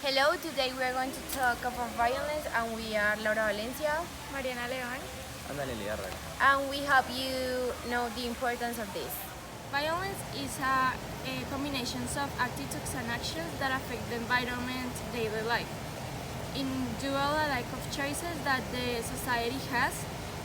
Hello, today we are going to talk about violence and we are Laura Valencia Mariana León. Idarraga. and we hope you know the importance of this. Violence is a combination of attitudes and actions that affect the environment, daily life. In dual lack of choices that the society has,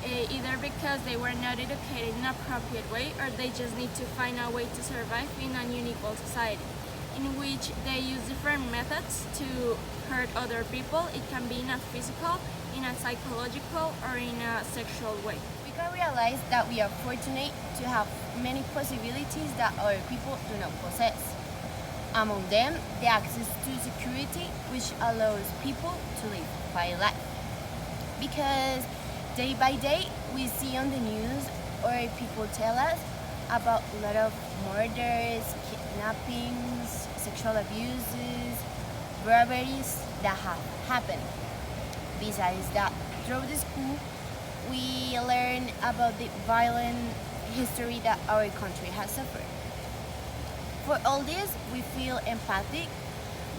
either because they were not educated in an appropriate way or they just need to find a way to survive in an unequal society, in which they use different methods to hurt other people. It can be in a physical, in a psychological, or in a sexual way. We can realize that we are fortunate to have many possibilities that other people do not possess. Among them, the access to security, which allows people to live a quiet life. Because day by day, we see on the news or people tell us about a lot of murders, kidnappings, sexual abuses, robberies that have happened. Besides that, through the school, we learn about the violent history that our country has suffered. For all this, we feel empathic,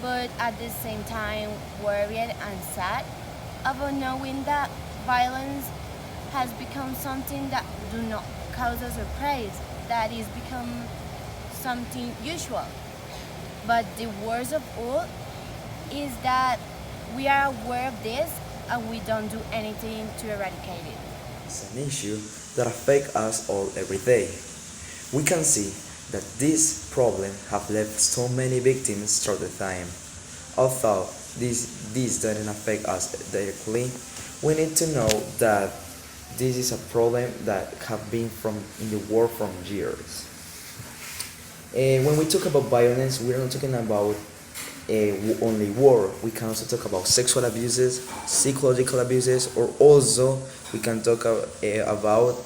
but at the same time worried and sad about knowing that violence has become something that do not cause us surprise, that is become something usual. But the worst of all is that we are aware of this and we don't do anything to eradicate it. It's an issue that affects us all every day. We can see that this problem have left so many victims through the time. Although this doesn't affect us directly, we need to know that this is a problem that have been in the world from years. When we talk about violence, we're not talking about only war. We can also talk about sexual abuses, psychological abuses, or also we can talk about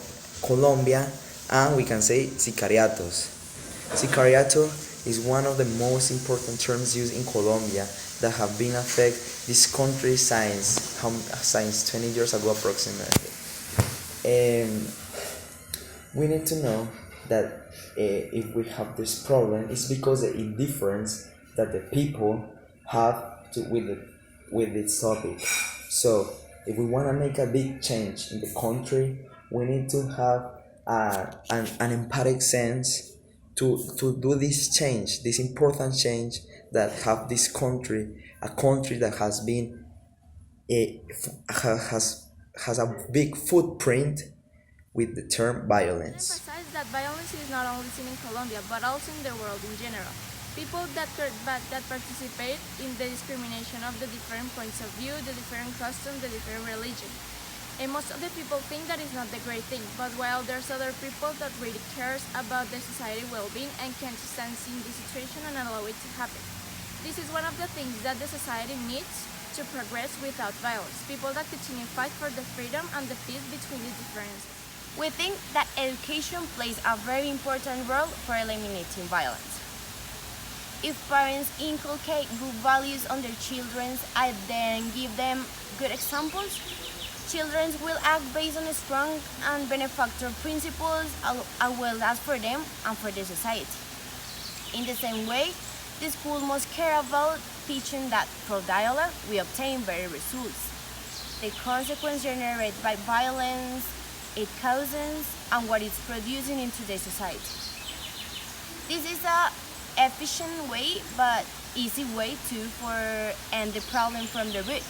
Colombia, and we can say sicariatos. Sicariato is one of the most important terms used in Colombia that have been affect this country since 20 years ago approximately. We need to know that if we have this problem, it's because the indifference that the people have with this topic. So, if we want to make a big change in the country, we need to have an empathic sense to do this change, this important change that have this country, a country that has been has a big footprint with the term violence. Emphasize that violence is not only seen in Colombia, but also in the world in general. People that participate in the discrimination of the different points of view, the different customs, the different religion. And most of the people think that is not the great thing, but while there's other people that really cares about the society well-being and can stand in the situation and allow it to happen. This is one of the things that the society needs to progress without violence. People that continue to fight for the freedom and the peace between the differences. We think that education plays a very important role for eliminating violence. If parents inculcate good values on their children and then give them good examples, children will act based on strong and benefactor principles as well as for them and for the society. In the same way, the school must care about teaching that through dialogue we obtain better results. The consequence generated by violence, its causes, and what it's producing into the society. This is a efficient way but easy way too for end the problem from the root.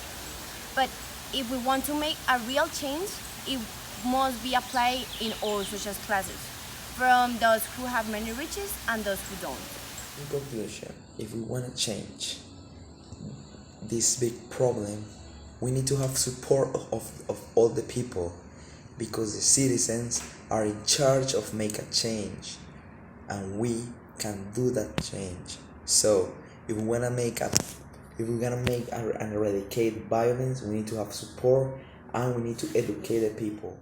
But if we want to make a real change, it must be applied in all social classes, from those who have many riches and those who don't. In conclusion, if we want to change this big problem, we need to have support of all the people, because the citizens are in charge of make a change and we can do that change. So if we're gonna make and eradicate violence, we need to have support and we need to educate the people.